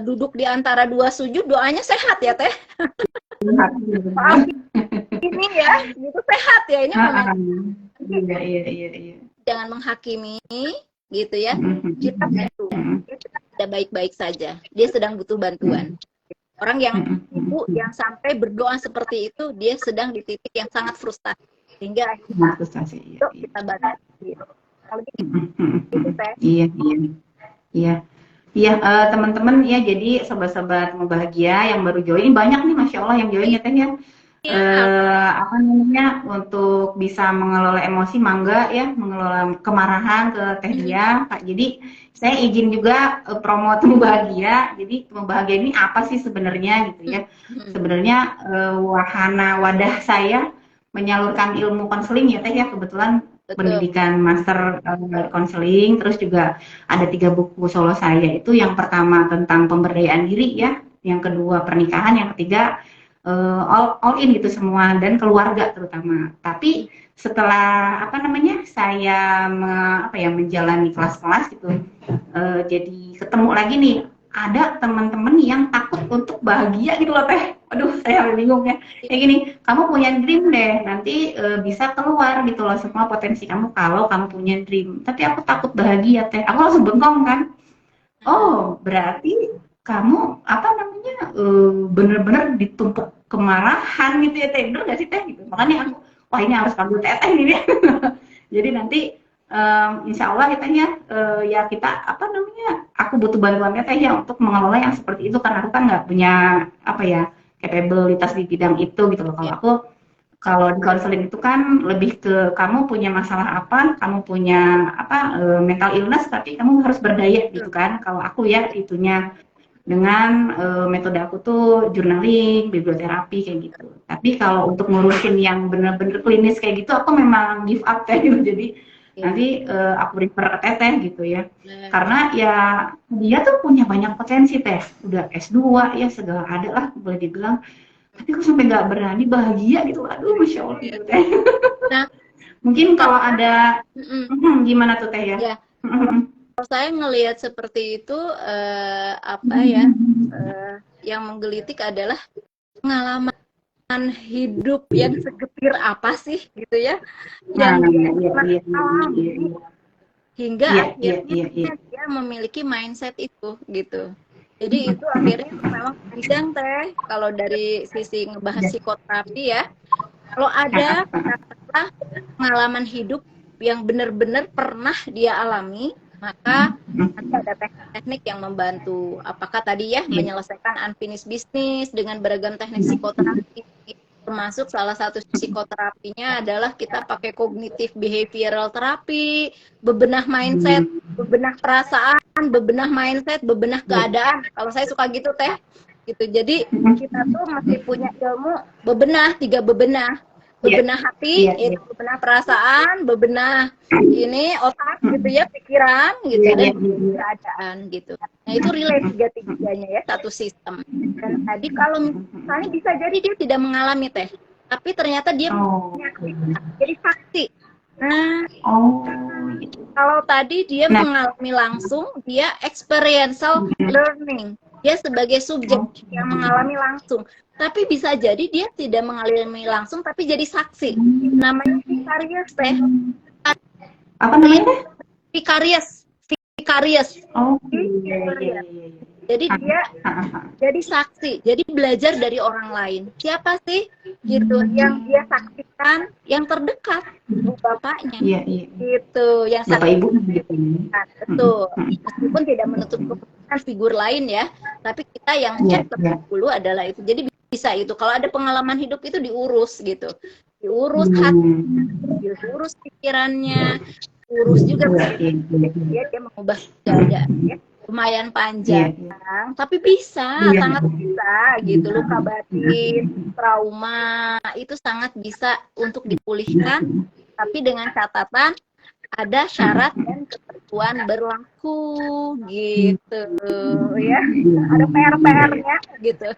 duduk di antara dua sujud doanya sehat ya teh. Ini ya, itu sehat ya ini Iya. Jangan menghakimi gitu ya. Kita butuh, kita tidak baik-baik saja. Dia sedang butuh bantuan. Orang yang ibu yang sampai berdoa seperti itu, dia sedang di titik yang sangat frustasi. Sehingga itu kita bantu. Kalau gitu teh. Iya, teman-teman ya, jadi sobat-sobat mau bahagia yang baru join, ini banyak nih Masya Allah yang join ya teh ya. Apa namanya, untuk bisa mengelola emosi, mangga ya, mengelola kemarahan ke Teh Dia, Kak. Jadi saya izin juga promo Temu Bahagia. Jadi Temu Bahagia ini apa sih sebenarnya gitu ya? Sebenarnya wahana wadah saya menyalurkan ilmu konseling ya Teh ya, kebetulan pendidikan master konseling, terus juga ada 3 buku solo saya. Itu yang pertama tentang pemberdayaan diri ya, yang kedua pernikahan, yang ketiga all in gitu semua, dan keluarga terutama. Tapi setelah saya menjalani kelas-kelas gitu, jadi ketemu lagi nih ada teman-teman yang takut untuk bahagia gitu loh Teh. Aduh, saya bingung ya. Kayak gini, kamu punya dream deh, nanti bisa keluar gitu loh semua potensi kamu kalau kamu punya dream. Tapi aku takut bahagia Teh. Aku langsung bengong kan. Oh, berarti kamu bener-bener ditumpuk kemarahan gitu ya Teh, bener gak sih Teh gitu. Makanya aku, wah ini harus panggil Teteh ini. Jadi nanti insya Allah ya kita aku butuh bantuan Teteh ya untuk mengelola yang seperti itu, karena aku kan nggak punya kapabilitas di bidang itu gitu loh. Kalau di konseling itu kan lebih ke kamu punya masalah apa, kamu punya mental illness, tapi kamu harus berdaya gitu kan. Kalau aku ya itunya dengan metode aku tuh journaling, biblioterapi kayak gitu. Tapi kalau untuk ngurusin yang bener-bener klinis kayak gitu, aku memang give up kayak gitu. Jadi nanti aku refer ke Teteh gitu ya. Karena ya dia tuh punya banyak potensi Teh. Udah S2 ya, segala ada lah boleh dibilang. Tapi aku sampai nggak berani bahagia gitu. Aduh, Masya Allah gitu Teh. Nah, mungkin kalau ada gimana tuh Teh ya? Kalau saya ngelihat seperti itu, yang menggelitik adalah pengalaman hidup yang segetir apa sih gitu ya, Nah, yang dia iya, pernah iya, iya, alami, iya, hingga iya, iya, akhirnya iya, iya. dia memiliki mindset itu gitu. Jadi itu akhirnya memang panjang Teh kalau dari sisi ngebahas Iya. psikoterapi ya. Kalau Ah, ada ah, ah. katakanlah pengalaman hidup yang benar-benar pernah dia alami, maka nanti Hmm, ada teknik-teknik yang membantu. Apakah tadi ya iya. menyelesaikan unfinished business dengan beragam teknik psikoterapi, termasuk salah satu psikoterapinya adalah kita pakai cognitive behavioral therapy, bebenah mindset, Hmm, bebenah perasaan, bebenah mindset, bebenah iya. keadaan. Kalau saya suka gitu Teh, gitu. Jadi kita Hmm, tuh mesti punya ilmu bebenah, 3 bebenah. iya, Bebenah hati, iya, iya. yaitu bebenah perasaan, bebenah ini otak gitu ya, pikiran Iya, gitu, iya, dan iya, iya. keadaan gitu. Nah itu relate tiga-tiganya ya, satu sistem. Dan tadi kalau misalnya bisa jadi dia tidak mengalami Teh, tapi ternyata dia Oh, menyaksikan, jadi saksi. Nah, oh, iya. kalau tadi dia Nah, mengalami langsung, dia experiential learning. Dia sebagai subjek oh, yang mengalami langsung. Tapi bisa jadi dia tidak mengalami langsung, tapi jadi saksi. Namanya vicarious, Teh. apa namanya teh? Vicarious. Vicarious. Oh, iya, iya, Vicarious. iya, iya. Jadi Ah, dia ah, ah, ah. jadi saksi, jadi belajar dari orang lain. Siapa sih gitu yang dia saksikan? Yang terdekat, ibu bapaknya. Iya, iya. Gitu, yang Bapak saksi. Ibu gitu. Betul. Meskipun tidak menutup kemungkinan figur lain ya, tapi kita yang Iya, cek iya. terlebih dulu adalah itu. Jadi bisa itu. Kalau ada pengalaman hidup itu diurus gitu. Diurus hati, Hmm, diurus pikirannya, urus juga iya, iya, iya, iya. dia mengubah keadaan ya. Lumayan Iya, panjang, iya. tapi bisa, Iya. sangat bisa gitu. Luka batin, trauma itu sangat bisa untuk dipulihkan, tapi dengan catatan ada syarat dan ketentuan berlaku gitu ya. Ada PR-PR-nya gitu.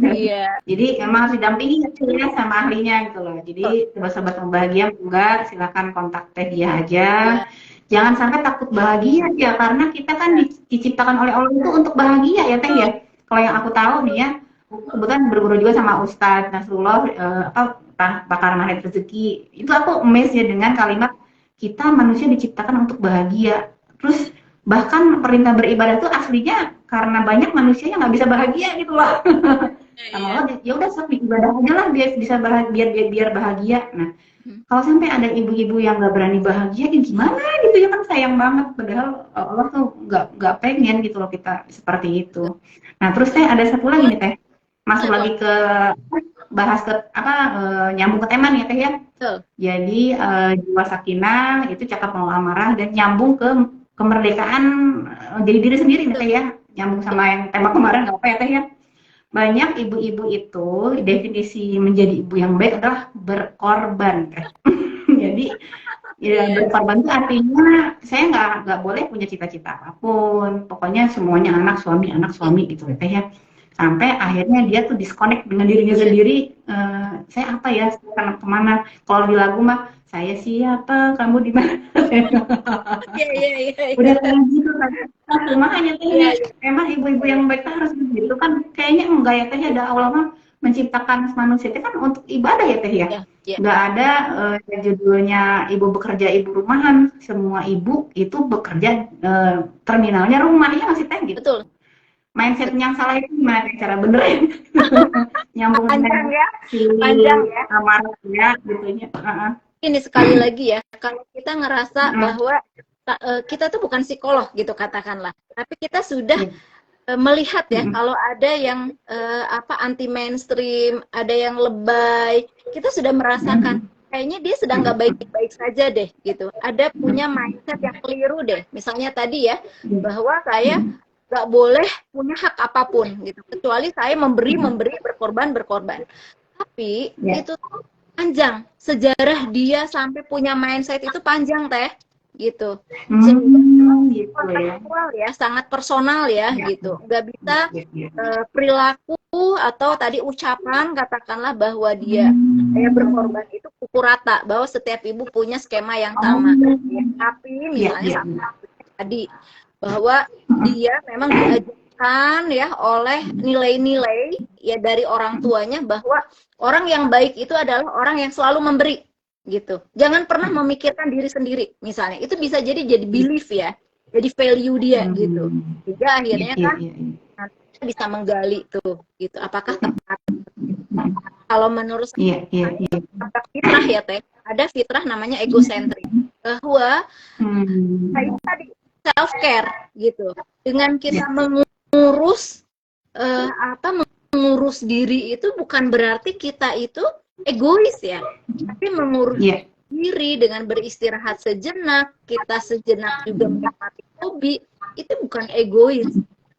Iya. Jadi emang harus didampingi ya sama ahlinya gitu loh. Jadi sobat-sobat yang bahagia enggak silakan kontak Teh dia aja. Ya. Jangan sampai takut bahagia ya karena kita kan diciptakan oleh Allah itu untuk bahagia ya Teh ya. Kalau yang aku tahu nih ya, kebetulan berguru juga sama Ustadz Nasrullah pakar magnet rezeki. Itu aku amazed ya dengan kalimat kita manusia diciptakan untuk bahagia. Terus bahkan perintah beribadah itu aslinya karena banyak manusia yang nggak bisa bahagia gitu loh. Sama Iya. Allah ya udah sok ibadah aja lah biar bisa bahagia, biar bahagia. Nah kalau sampai ada ibu-ibu yang nggak berani bahagia ya gimana gitu ya kan sayang banget padahal Allah tuh nggak pengen gitu loh kita seperti itu. Nah terus teh ada satu lagi nih teh masuk lagi ke bahas ke apa nyambung ke tema nih ya teh ya. Betul. Jadi jiwa sakinah itu cakap mengolah amarah dan nyambung ke kemerdekaan jadi diri sendiri nih teh ya. Nyambung sama yang tema kemarin nggak apa ya teh ya. Banyak ibu-ibu itu definisi menjadi ibu yang baik adalah berkorban. Jadi ya berkorban itu artinya saya nggak boleh punya cita-cita apapun. Pokoknya semuanya anak suami gitu teh ya. Sampai akhirnya dia tuh disconnect dengan dirinya sendiri. Saya apa ya? Karena kemana? Kalau di lagu mah saya siapa? Kamu di mana? Iya. Udah kayak gitu kan. Makanya tehnya emang ibu-ibu yang baik kan harus begitu kan. Kayaknya enggak ya teh ada Allah mah menciptakan manusia itu kan untuk ibadah ya teh ya. Iya. Nggak ada judulnya ibu bekerja ibu rumahan. Semua ibu itu bekerja terminalnya rumah ya masih teh gitu. Betul. Mindset yang salah itu gimana cara benerin? Nyambung Panjang dengan ya. si Panjang ya. amarahnya gitu ya. Ini sekali lagi ya, kalau kita ngerasa bahwa kita tuh bukan psikolog gitu katakanlah, tapi kita sudah melihat ya kalau ada yang anti mainstream, ada yang lebay, kita sudah merasakan kayaknya dia sedang nggak baik-baik saja deh gitu. Ada punya mindset yang keliru deh. Misalnya tadi ya bahwa saya nggak boleh punya hak apapun gitu, kecuali saya memberi, berkorban. Tapi itu tuh panjang, sejarah dia sampai punya mindset itu panjang teh gitu. Kontekstual ya, sangat personal ya gitu. Nggak bisa perilaku atau tadi ucapan katakanlah bahwa dia berkorban itu pukul rata, bahwa setiap ibu punya skema yang sama. Tapi misalnya tadi bahwa dia memang diajar diajarkan ya oleh nilai-nilai ya dari orang tuanya bahwa orang yang baik itu adalah orang yang selalu memberi gitu. Jangan pernah memikirkan diri sendiri misalnya. Itu bisa jadi belief ya. Jadi value dia gitu. Sehingga akhirnya kan nanti kita bisa menggali tuh gitu. Apakah tepat? Kalau menurut saya ada fitrah ya Teh. Ada fitrah namanya egosentrik. Bahwa kayak tadi self care gitu. Dengan kita mengurus mengurus diri itu bukan berarti kita itu egois ya, tapi mengurus diri dengan beristirahat sejenak, kita sejenak juga menikmati hobi, itu bukan egois,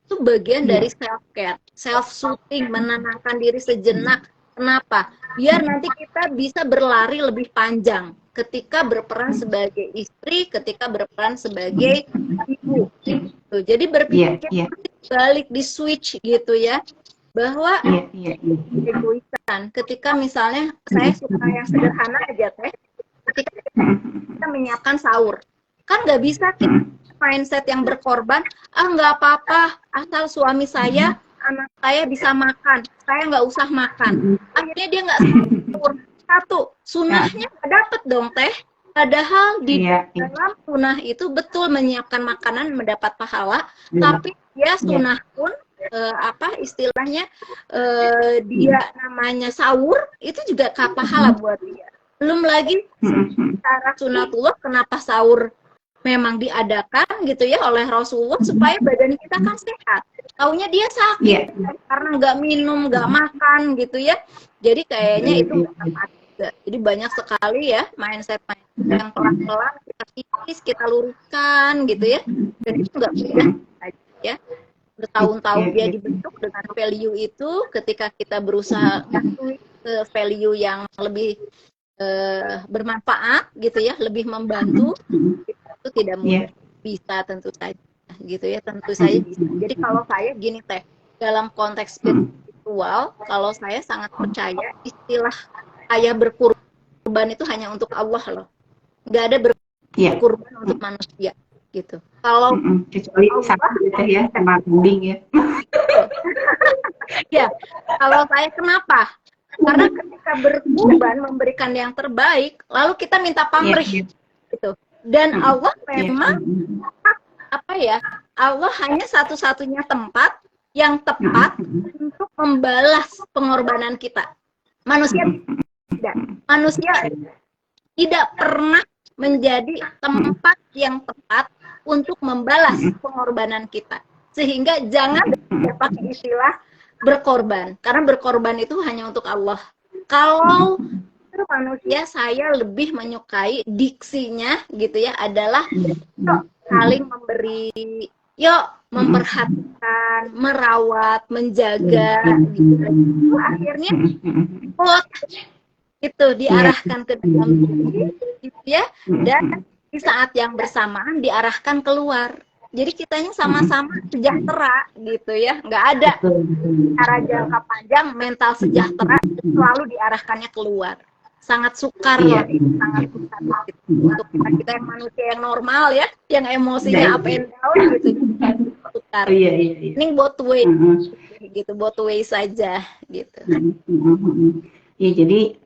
itu bagian dari self care, self soothing, menenangkan diri sejenak. Kenapa? Biar nanti kita bisa berlari lebih panjang ketika berperan sebagai istri, ketika berperan sebagai ibu. Gitu. Jadi berpikir balik di switch gitu ya, bahwa egoisan. Ketika misalnya saya suka yang sederhana aja Teh, ketika kita menyiapkan sahur, kan nggak bisa kita mindset yang berkorban, nggak apa-apa, asal suami saya, anak saya bisa makan, saya nggak usah makan. Akhirnya dia nggak sahur. Satu, sunahnya nggak dapet dong Teh. Padahal di dalam sunah itu betul menyiapkan makanan mendapat pahala, tapi dia sunah pun istilahnya dia namanya sahur itu juga pahala buat dia. Belum lagi cara sunatullah kenapa sahur memang diadakan gitu ya oleh Rasulullah supaya badan kita kan sehat. Taunya dia sakit karena nggak minum, nggak makan gitu ya. Jadi kayaknya itu nggak tepat juga. Jadi banyak sekali ya mindset yang pelan-pelan kita kikis, kita luruskan gitu ya. Dan itu nggak mudah ya. Bertahun-tahun dia dibentuk dengan value itu, ketika kita berusaha ke value yang lebih bermanfaat gitu ya, lebih membantu, itu tidak mudah. Bisa tentu saja gitu ya, tentu saja bisa. Jadi kalau saya gini Teh, dalam konteks spiritual, kalau saya sangat percaya istilah saya berkurban itu hanya untuk Allah loh. Nggak ada berkurban untuk manusia gitu. Kalau kecuali sapi gitu ya, sama kambing ya. Ya, kalau saya kenapa? Karena ketika berkurban memberikan yang terbaik, lalu kita minta pamrih gitu. Dan Allah memang Allah hanya satu-satunya tempat yang tepat untuk membalas pengorbanan kita. Manusia tidak pernah menjadi tempat yang tepat untuk membalas pengorbanan kita. Sehingga jangan pakai istilah berkorban, karena berkorban itu hanya untuk Allah. Kalau manusia, saya lebih menyukai diksinya gitu ya, adalah saling memberi, memperhatikan, merawat, menjaga gitu. Itu akhirnya itu diarahkan ke dalam diri gitu ya, dan di saat yang bersamaan diarahkan keluar. Jadi kitanya sama-sama sejahtera gitu ya, nggak ada secara jangka panjang mental sejahtera selalu diarahkannya keluar. Sangat sukar loh, sangat sukar untuk kita yang manusia yang normal ya, yang emosinya up and down gitu, sukar. Ini both way gitu, both way saja gitu. Ya jadi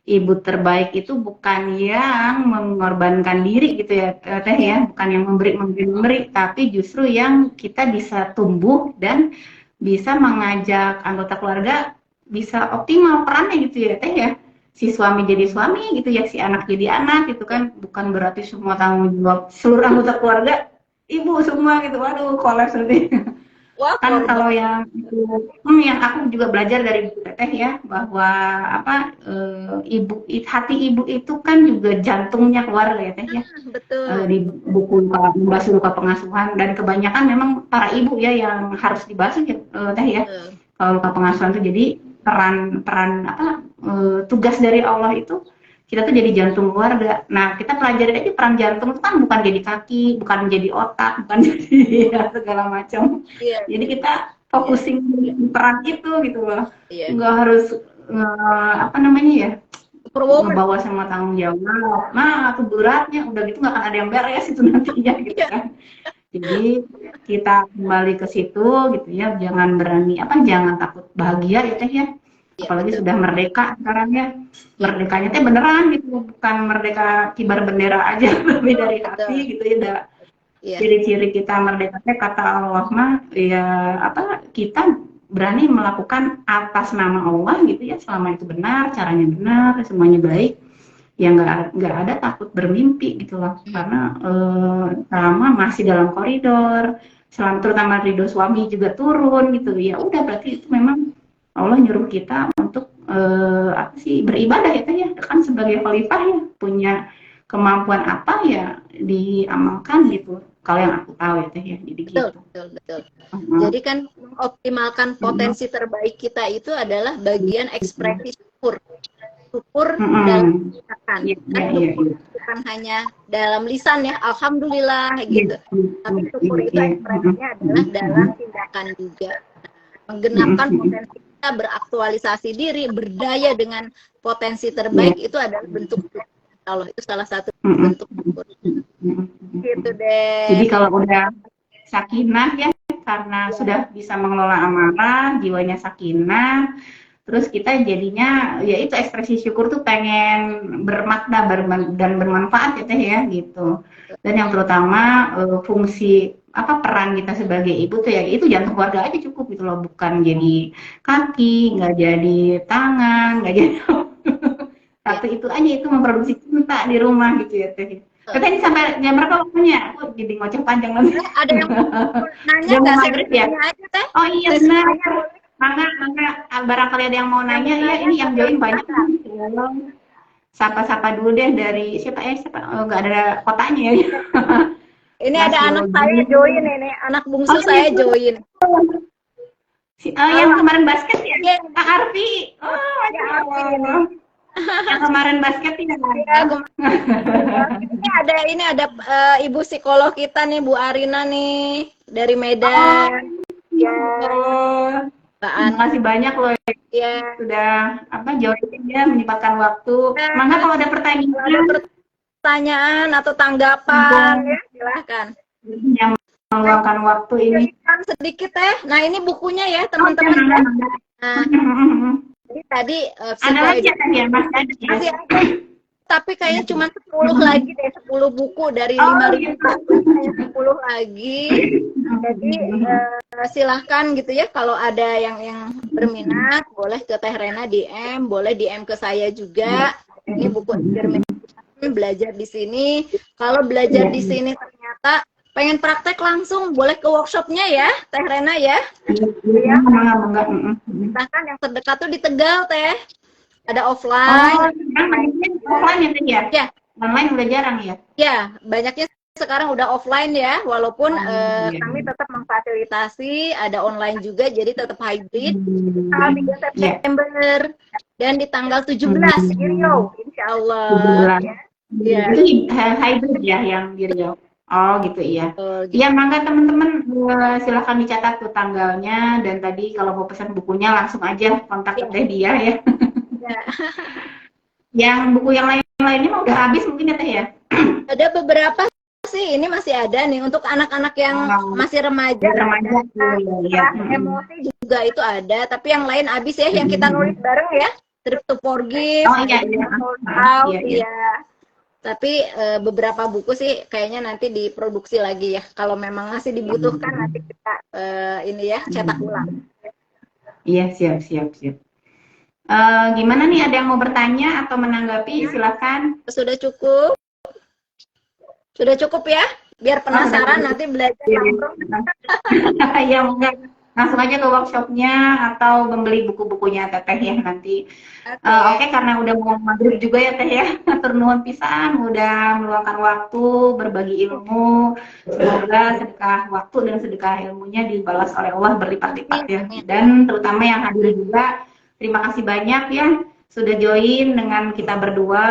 ibu terbaik itu bukan yang mengorbankan diri gitu ya Teh ya, bukan yang memberi, tapi justru yang kita bisa tumbuh dan bisa mengajak anggota keluarga bisa optimal perannya gitu ya Teh ya. Si suami jadi suami gitu ya, si anak jadi anak gitu kan, bukan berarti semua tanggung jawab seluruh anggota keluarga ibu semua gitu. Waduh, kolaps nanti. Kan kalau yang yang aku juga belajar dari Bu Teteh ya, bahwa hati ibu itu kan juga jantungnya keluarga ya Teh ya. Betul. Di buku membahas luka pengasuhan, dan kebanyakan memang para ibu ya yang harus dibahas ya Teh ya. Kalau luka pengasuhan itu jadi peran tugas dari Allah itu, kita tuh jadi jantung keluarga. Nah, kita pelajari aja peran jantung itu kan bukan jadi kaki, bukan jadi otak, bukan jadi segala macam. Jadi kita fokusin peran itu gitu loh. Nggak harus ngebawa semua tanggung jawab. Nah, itu beratnya, udah gitu nggak akan ada yang beres itu nantinya gitu kan. Jadi kita kembali ke situ gitu ya, jangan berani jangan takut bahagia ya teh ya. Iya, Apalagi betul. sudah merdeka sekarang ya. Iya, Merdekanya teh beneran gitu, bukan merdeka kibar bendera aja, tapi betul, dari hati betul. gitu ya. Iya, Ciri-ciri kita merdeka teh kata Allah mah ya kita berani melakukan atas nama Allah gitu ya, selama itu benar, caranya benar, semuanya baik, ya nggak ada takut bermimpi gitu loh, karena selama masih dalam koridor, selama terutama ridho suami juga turun gitu ya, udah berarti itu memang Allah nyuruh kita untuk beribadah ya kan ya, kan sebagai khalifah ya punya kemampuan apa ya diamalkan gitu, kalau yang aku tahu ya teh ya, jadi betul, gitu. betul, betul. Jadi kan mengoptimalkan potensi terbaik kita itu adalah bagian ekspresi syukur. Syukur dalam tindakan. Iya, Kan iya, iya, syukur iya. bukan hanya dalam lisan ya, alhamdulillah gitu. Tapi syukur itu ekspresinya adalah dalam tindakan juga. Menggenapkan potensi kita, beraktualisasi diri, berdaya dengan potensi terbaik itu adalah bentuk syukur. Allah itu salah satu bentuk syukur. Gitu Jadi deh. kalau udah sakinah ya, karena sudah bisa mengelola amarah, jiwanya sakinah, terus kita jadinya ya itu ekspresi syukur tuh pengen bermakna dan bermanfaat ya teh ya gitu. Dan yang terutama fungsi peran kita sebagai ibu tuh ya itu jantung keluarga aja cukup gitu loh, bukan jadi kaki, nggak jadi tangan, nggak jadi satu itu aja, itu memproduksi cinta di rumah gitu ya teh. Kita ini sampai jam berapa waktunya? Aku jadi ngoceh panjang nanti. Ada yang nanya Jam nggak sih? maghrib ya? Tanya aja teh. Oh iya benar. Mangga, barangkali ada yang mau nanya ya, ini yang join banyak. Sapa-sapa dulu deh dari siapa nggak ada kotanya ya. Ini Mas ada anak Yogi. saya join ini, anak bungsu saya join. Yang kemarin basket ya? Iya. Kak Arfi. Oh, Masya Allah. Yang kemarin basket ya? Iya, ini ada ibu psikolog kita nih, Bu Arina nih dari Medan. Ya. Terima kasih banyak loh ya. Sudah join ya, menyempatkan waktu. Mangga kalau ada pertanyaan atau tanggapan ya silahkan. Yang meluangkan waktu ini. Sedikit Nah ini bukunya ya teman-teman. Nah, jadi tadi ada lagi ya Mas? Masih ada. Tapi kayaknya cuma 10 lagi deh, 10 buku dari 5.000 10 lagi. Jadi silahkan gitu ya, kalau ada yang berminat boleh ke Teh Rena DM, boleh DM ke saya juga. Ini buku belajar di sini. Kalau belajar di sini ternyata pengen praktek langsung, boleh ke workshopnya ya Teh Rena ya. Iya, silahkan, yang terdekat tuh di Tegal Teh. Ada offline. Offline ya? Ya. Online udah jarang ya? Ya, banyaknya sekarang udah offline ya, walaupun kami tetap memfasilitasi, ada online juga, jadi tetap hybrid. Tanggal 3 September dan di tanggal 17 di Riau, insya Allah. Ya. Ini hybrid ya yang di Riau. Oh gitu iya. Iya mangga teman-teman, silahkan dicatat tuh tanggalnya, dan tadi kalau mau pesan bukunya langsung aja kontak ke dia ya. Yang buku yang lainnya udah habis mungkin ya Teh ya? Ada beberapa sih, ini masih ada nih untuk anak-anak yang masih remaja. Emosi juga itu ada, tapi yang lain habis ya, yang kita nulis bareng ya, Trip to Forgive. Oh iya. Tapi beberapa buku sih kayaknya nanti diproduksi lagi ya. Kalau memang masih dibutuhkan nanti kita cetak ulang. Iya, siap. Gimana nih, ada yang mau bertanya atau menanggapi? Silakan. Sudah cukup ya, biar penasaran nanti belajar langsung. Ya enggak, langsung aja ke workshopnya atau membeli buku-bukunya Teteh ya nanti. Oke, karena udah mau maghrib juga ya Teh ya, atur nuhun pisan udah meluangkan waktu berbagi ilmu. Semoga sedekah waktu dan sedekah ilmunya dibalas oleh Allah berlipat-lipat ya. Dan terutama yang hadir juga, terima kasih banyak ya sudah join dengan kita berdua.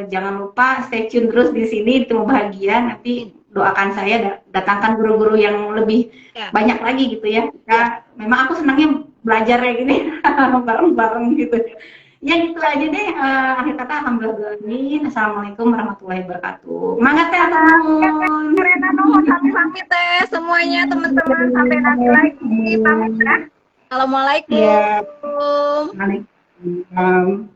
Jangan lupa stay tune terus di sini, Temu Bahagia. Nanti doakan saya datangkan guru-guru yang lebih banyak lagi gitu ya. Memang aku senangnya belajar kayak gini bareng-bareng gitu. Ya gitu aja deh. Akhir kata alhamdulillah. Assalamualaikum warahmatullahi wabarakatuh. Semangat ya teman. Rena nuhun pamit teh semuanya teman-teman, sampai nanti lagi pamit ya. Iya. Assalamualaikum. Waalaikumsalam.